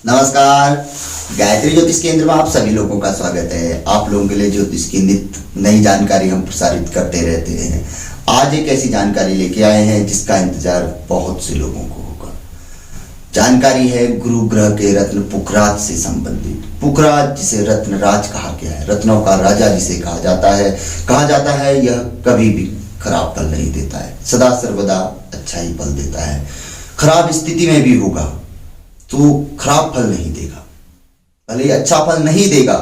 नमस्कार। गायत्री ज्योतिष केंद्र में आप सभी लोगों का स्वागत है। आप लोगों के लिए ज्योतिष की नित्य नई जानकारी हम प्रसारित करते रहते हैं। आज एक ऐसी जानकारी लेके आए हैं जिसका इंतजार बहुत से लोगों को होगा। जानकारी है गुरु ग्रह के रत्न पुखराज से संबंधित। पुखराज जिसे रत्न राज कहा गया है, रत्नों का राजा जिसे कहा जाता है यह कभी भी खराब फल नहीं देता है, सदा सर्वदा अच्छा ही फल देता है। खराब स्थिति में भी होगा तो खराब फल नहीं देगा, भले ही अच्छा फल नहीं देगा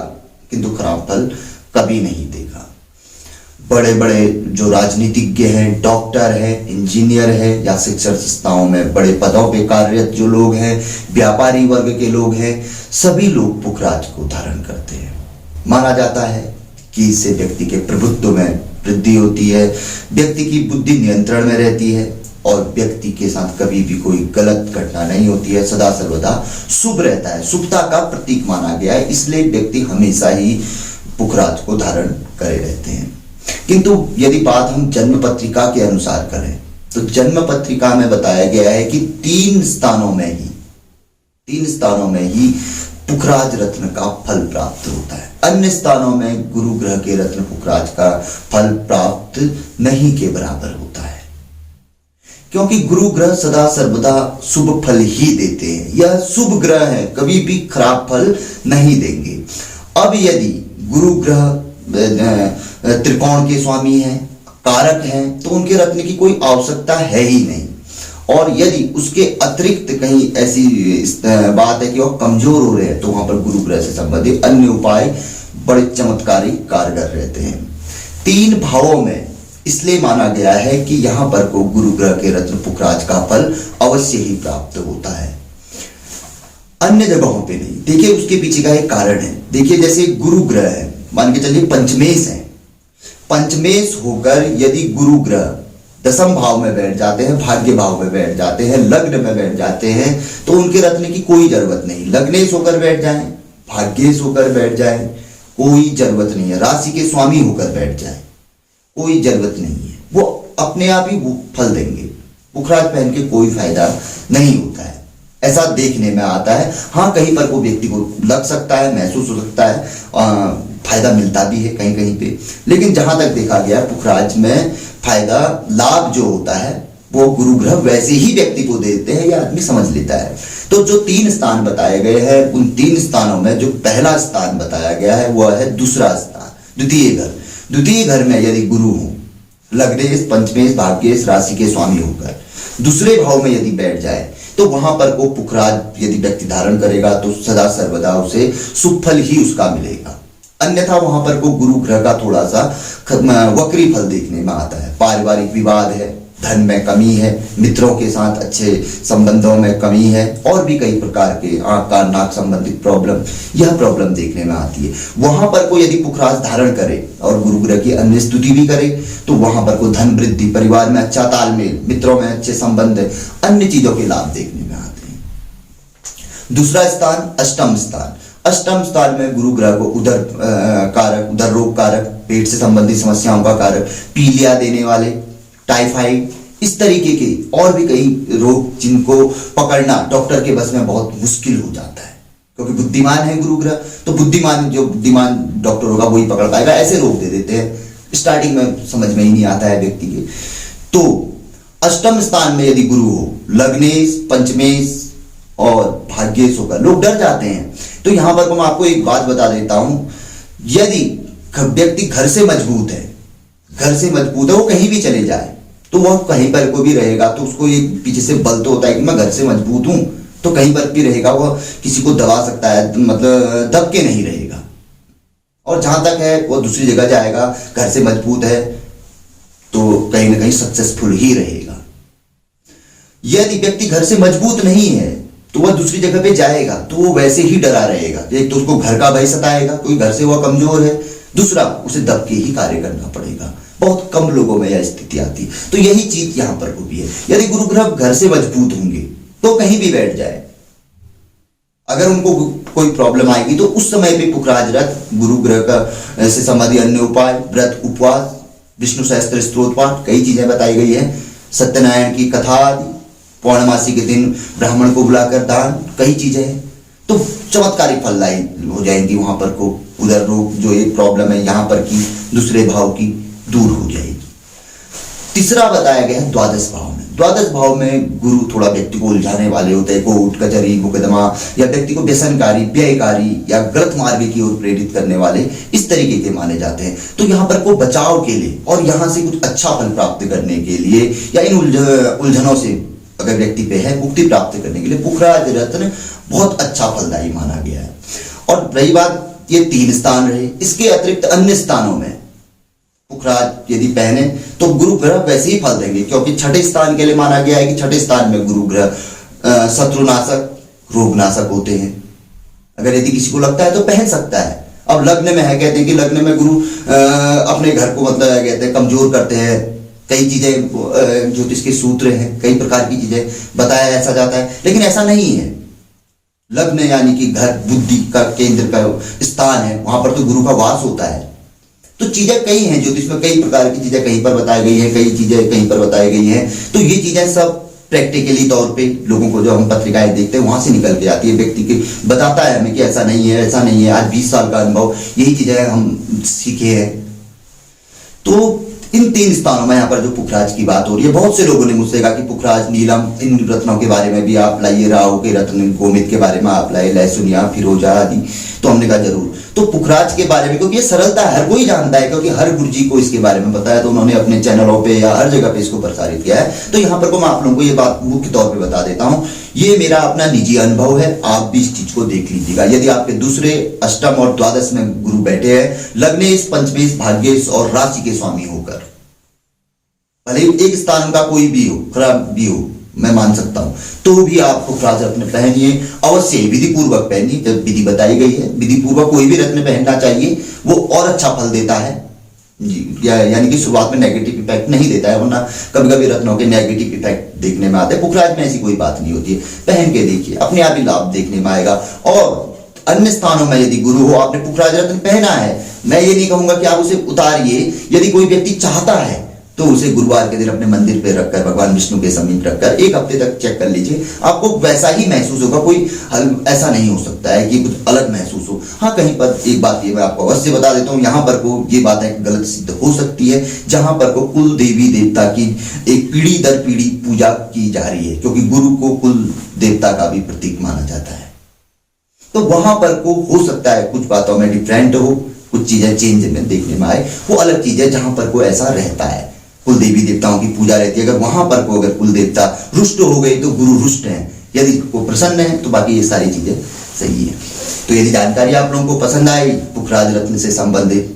किंतु खराब फल कभी नहीं देगा। बड़े बड़े जो राजनीतिज्ञ हैं, डॉक्टर हैं, इंजीनियर हैं या शिक्षण संस्थाओं में बड़े पदों पे कार्यरत जो लोग हैं, व्यापारी वर्ग के लोग हैं, सभी लोग पुखराज को धारण करते हैं। माना जाता है कि इससे व्यक्ति के प्रभुत्व में वृद्धि होती है, व्यक्ति की बुद्धि नियंत्रण में रहती है और व्यक्ति के साथ कभी भी कोई गलत घटना नहीं होती है, सदा सर्वदा शुभ रहता है। शुभता का प्रतीक माना गया है, इसलिए व्यक्ति हमेशा ही पुखराज को धारण करे रहते हैं। किंतु यदि बात हम जन्म पत्रिका के अनुसार करें तो जन्म पत्रिका में बताया गया है कि तीन स्थानों में ही पुखराज रत्न का फल प्राप्त होता है। अन्य स्थानों में गुरु ग्रह के रत्न पुखराज का फल प्राप्त नहीं के बराबर होता है, क्योंकि गुरु ग्रह सदा सर्वदा शुभ फल ही देते हैं। यह शुभ ग्रह है, कभी भी खराब फल नहीं देंगे। अब यदि गुरु ग्रह त्रिकोण के स्वामी हैं, कारक हैं, तो उनके रत्न की कोई आवश्यकता है ही नहीं। और यदि उसके अतिरिक्त कहीं ऐसी बात है कि वह कमजोर हो रहे हैं तो वहां पर गुरु ग्रह से संबंधित अन्य उपाय बड़े चमत्कारी कारगर रहते हैं। तीन भावों में इसलिए माना गया है कि यहां पर को गुरु ग्रह के रत्न पुखराज का फल अवश्य ही प्राप्त होता है, अन्य जगहों पे नहीं। देखिए उसके पीछे का एक कारण है। देखिए जैसे गुरु ग्रह है, मान के चलिए पंचमेश है, पंचमेश होकर यदि गुरु ग्रह दशम भाव में बैठ जाते हैं, भाग्य भाव में बैठ जाते हैं, लग्न में बैठ जाते हैं, तो उनके रत्न की कोई जरूरत नहीं। लग्नेश होकर बैठ जाएं, भाग्येश होकर बैठ जाएं, कोई जरूरत नहीं है। राशि के स्वामी होकर बैठ जाएं, कोई जरूरत नहीं है, वो अपने आप ही वो फल देंगे। पुखराज पहन के कोई फायदा नहीं होता है, ऐसा देखने में आता है। हाँ, कहीं पर वो व्यक्ति को लग सकता है, महसूस हो सकता है, फायदा मिलता भी है कहीं कहीं पे, लेकिन जहां तक देखा गया पुखराज में फायदा लाभ जो होता है वो गुरु ग्रह वैसे ही व्यक्ति को देते हैं, यह आदमी समझ लेता है। तो जो तीन स्थान बताए गए हैं, उन तीन स्थानों में जो पहला स्थान बताया गया है वह है दूसरा स्थान, द्वितीय घर। द्वितीय घर में यदि गुरु हो, लग्नेश, पंचमेश, भाग्येश, राशि के स्वामी होकर दूसरे भाव में यदि बैठ जाए तो वहां पर को पुखराज यदि व्यक्ति धारण करेगा तो सदा सर्वदा उसे शुभ फल ही उसका मिलेगा। अन्यथा वहां पर को गुरु ग्रह का थोड़ा सा वक्री फल देखने में आता है। पारिवारिक विवाद है, धन में कमी है, मित्रों के साथ अच्छे संबंधों में कमी है, और भी कई प्रकार के आंख कान नाक संबंधित प्रॉब्लम, यह प्रॉब्लम देखने में आती है। वहां पर को यदि पुखराज धारण करे और गुरु ग्रह की अन्य स्तुति भी करे तो वहां पर को धन वृद्धि, परिवार में अच्छा तालमेल, मित्रों में अच्छे संबंध, अन्य चीजों के लाभ देखने में आते हैं। दूसरा स्थान अष्टम स्थान। अष्टम स्थान में गुरु ग्रह को उदर कारक, उदर रोग कारक, पेट से संबंधित समस्याओं का कारक, पीलिया देने वाले, टाइफाइड, इस तरीके के और भी कई रोग जिनको पकड़ना डॉक्टर के बस में बहुत मुश्किल हो जाता है, क्योंकि बुद्धिमान है गुरु ग्रह, तो बुद्धिमान डॉक्टर होगा वही पकड़ पाएगा। ऐसे रोग दे देते हैं, स्टार्टिंग में समझ में ही नहीं आता है व्यक्ति के। तो अष्टम स्थान में यदि गुरु हो, लग्नेश, पंचमेश और भाग्येश होकर लोग डर जाते हैं। तो यहां पर मैं आपको एक बात बता देता हूं, यदि व्यक्ति घर से मजबूत है, वो कहीं भी चले जाए तो वह कहीं पर को भी रहेगा, तो उसको ये पीछे से बल तो होता है कि मैं घर से मजबूत हूं, तो कहीं पर भी रहेगा, वह किसी को दबा सकता है, मतलब दब के नहीं रहेगा। और जहां तक है वह दूसरी जगह जाएगा, घर से मजबूत है तो कहीं ना कहीं सक्सेसफुल ही रहेगा। यदि व्यक्ति घर से मजबूत नहीं है तो वह दूसरी जगह पे जाएगा तो वो वैसे ही डरा रहेगा। एक तो उसको घर का भय सताएगा, कोई घर से वह कमजोर है, दूसरा उसे दब के ही कार्य करना पड़ेगा। बहुत कम लोगों में यह स्थिति आती है। तो यही चीज यहां पर भी है। यदि गुरु ग्रह घर से मजबूत होंगे तो कहीं भी बैठ जाए, अगर उनको कोई प्रॉब्लम आएगी तो उस समय पे पुखराज रथ, गुरु ग्रह का से संबंधित अन्य उपाय, व्रत, उपवास, विष्णु सहस्त्र स्तोत्र पाठ, कई चीजें बताई गई है, सत्यनारायण की कथा आदि, पौर्णमासी के दिन ब्राह्मण को बुलाकर दान, कई चीजें हैं। तो चमत्कारिक फलदायी हो जाएंगी। वहां पर को उधर रोग जो एक प्रॉब्लम है यहाँ पर की दूसरे भाव की दूर हो जाएगी। तीसरा बताया गया है द्वादश भाव में। द्वादश भाव में गुरु थोड़ा व्यक्ति को उलझाने वाले होते हैं, कोर्ट कचहरी मुकदमा या व्यक्ति को व्यसनकारी व्ययकारी या गलत मार्ग की ओर प्रेरित करने वाले इस तरीके के माने जाते हैं। तो यहाँ पर को बचाव के लिए और यहाँ से कुछ अच्छा फल प्राप्त करने के लिए या इन उलझनों से अगर व्यक्ति पे है मुक्ति प्राप्त करने के लिए पुखराज रत्न बहुत अच्छा फलदायी माना गया है। और रही बात ये 3 स्थान रहे, इसके अतिरिक्त अन्य स्थानों में पुखराज यदि पहने तो गुरु ग्रह वैसे ही फल देंगे, क्योंकि छठे स्थान के लिए माना गया है कि छठे स्थान में गुरु ग्रह शत्रुनाशक रोगनाशक होते हैं। अगर यदि किसी को लगता है तो पहन सकता है। अब लग्न में है, कहते हैं कि लग्न में गुरु अपने घर को मतलब कहते हैं कमजोर करते हैं। कई चीजें ज्योतिष के सूत्र हैं, कई प्रकार की चीजें बताया ऐसा जाता है, लेकिन ऐसा नहीं है। लग्न यानी कि घर बुद्धि का केंद्र का स्थान है, वहां पर तो गुरु का वास होता है। तो चीजें कई हैं ज्योतिष में, कई प्रकार की चीजें कहीं पर बताई गई है, कई चीजें कहीं पर बताई गई हैं। तो ये चीजें सब प्रैक्टिकली तौर पे लोगों को जो हम पत्रिकाएं देखते हैं वहां से निकल के आती है। व्यक्ति के बताता है हमें कि ऐसा नहीं है, ऐसा नहीं है। आज 20 साल का अनुभव, यही चीजें हम सीखे हैं। तो इन 3 स्थानों में यहाँ पर जो पुखराज की बात हो रही है, बहुत से लोगों ने मुझसे कहा कि पुखराज नीलम इन रत्नों के बारे में भी आप लाइए, राहु के रत्न गोमित के बारे में आप लाइए, लहसुनिया फिरोजा आदि। तो हमने कहा जरूर। तो पुखराज के बारे में, क्योंकि ये सरलता है, हर कोई जानता है, क्योंकि हर गुरु जी को इसके बारे में पता है, तो उन्होंने अपने चैनलों पे या हर जगह पे इसको प्रसारित किया है। तो यहाँ पर मैं आप लोगों को ये बात मुख्य तौर पे बता देता हूँ। ये मेरा अपना निजी अनुभव है, आप भी इस चीज को देख लीजिएगा। यदि आपके दूसरे अष्टम और द्वादश में गुरु बैठे हैं, लग्नेश पंचमेश भाग्येश और राशि के स्वामी होकर, भले एक स्थान का कोई भी हो, खराब भी हो, मैं मान सकता हूं, तो भी आप पुखराज रत्न पहनिए, अवश्य विधि पूर्वक पहनिए। जब विधि बताई गई है, विधि पूर्वक कोई भी रत्न पहनना चाहिए, वो और अच्छा फल देता है जी। यानी कि शुरुआत में नेगेटिव इफेक्ट नहीं देता है, वरना कभी कभी रत्नों के नेगेटिव इफेक्ट देखने में आते हैं। पुखराज में ऐसी कोई बात नहीं होती है। पहन के देखिए, अपने आप ही लाभ देखने में आएगा। और अन्य स्थानों में यदि गुरु हो, आपने पुखराज रत्न पहना है, मैं ये नहीं कहूंगा कि आप उसे उतारिए। यदि कोई व्यक्ति चाहता है तो उसे गुरुवार के दिन अपने मंदिर पे रखकर, भगवान विष्णु के समीप रखकर 1 हफ्ते तक चेक कर लीजिए, आपको वैसा ही महसूस होगा। कोई ऐसा नहीं हो सकता है कि कुछ अलग महसूस हो। हाँ, कहीं पर एक बात ये मैं आपको अवश्य बता देता हूँ, यहाँ पर को ये बातें गलत सिद्ध हो सकती है, जहां पर को कुल देवी देवता की एक पीढ़ी दर पीढ़ी पूजा की जा रही है, क्योंकि गुरु को कुल देवता का भी प्रतीक माना जाता है। तो वहां पर को हो सकता है कुछ बातों में डिफरेंट हो, कुछ चीजें चेंज में देखने में आए, वो अलग चीज है। जहां पर को ऐसा रहता है, कुल देवी देवताओं की पूजा रहती है, अगर वहां पर को अगर कुल देवता रुष्ट हो गई तो गुरु रुष्ट है, यदि वो प्रसन्न है तो बाकी ये सारी चीजें सही है। तो यदि जानकारी आप लोगों को पसंद आई पुखराज रत्न से संबंधित,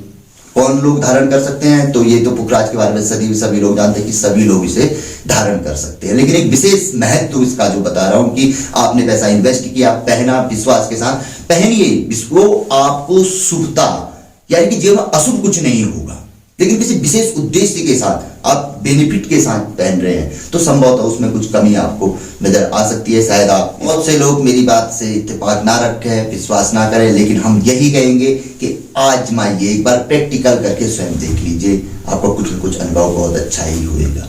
कौन लोग धारण कर सकते हैं, तो ये तो पुखराज के बारे में सभी लोग जानते हैं कि सभी लोग इसे धारण कर सकते हैं। लेकिन एक विशेष महत्व इसका जो बता रहा हूं कि आपने पैसा इन्वेस्ट किया, पहना, विश्वास के साथ पहनिए, वो आपको शुभता, यानी कि जीवन में अशुभ कुछ नहीं होगा, लेकिन किसी विशेष उद्देश्य के साथ आप बेनिफिट के साथ पहन रहे हैं, तो संभवतः उसमें कुछ कमी आपको नजर आ सकती है। शायद आप, बहुत से लोग मेरी बात से इत्तेफाक ना रखें, विश्वास ना करें, लेकिन हम यही कहेंगे कि आजमाइए, एक बार प्रैक्टिकल करके स्वयं देख लीजिए, आपको कुछ न कुछ अनुभव बहुत अच्छा ही होगा।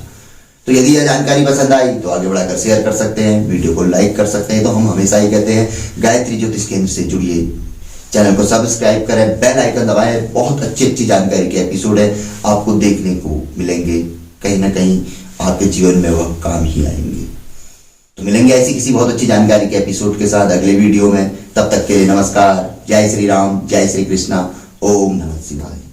तो यदि यह जानकारी पसंद आई तो आगे बढ़ाकर शेयर कर सकते हैं, वीडियो को लाइक कर सकते हैं। तो हम हमेशा ही कहते हैं गायत्री ज्योतिष केंद्र से जुड़िए, चैनल को सब्सक्राइब करें, बेल आइकन दबाएं। बहुत अच्छी जानकारी के एपिसोड है, आपको देखने को मिलेंगे, कहीं ना कहीं आपके जीवन में वह काम ही आएंगे। तो मिलेंगे ऐसी किसी बहुत अच्छी जानकारी के एपिसोड के साथ अगले वीडियो में। तब तक के लिए नमस्कार, जय श्री राम, जय श्री कृष्णा, ओम नमः शिवाय।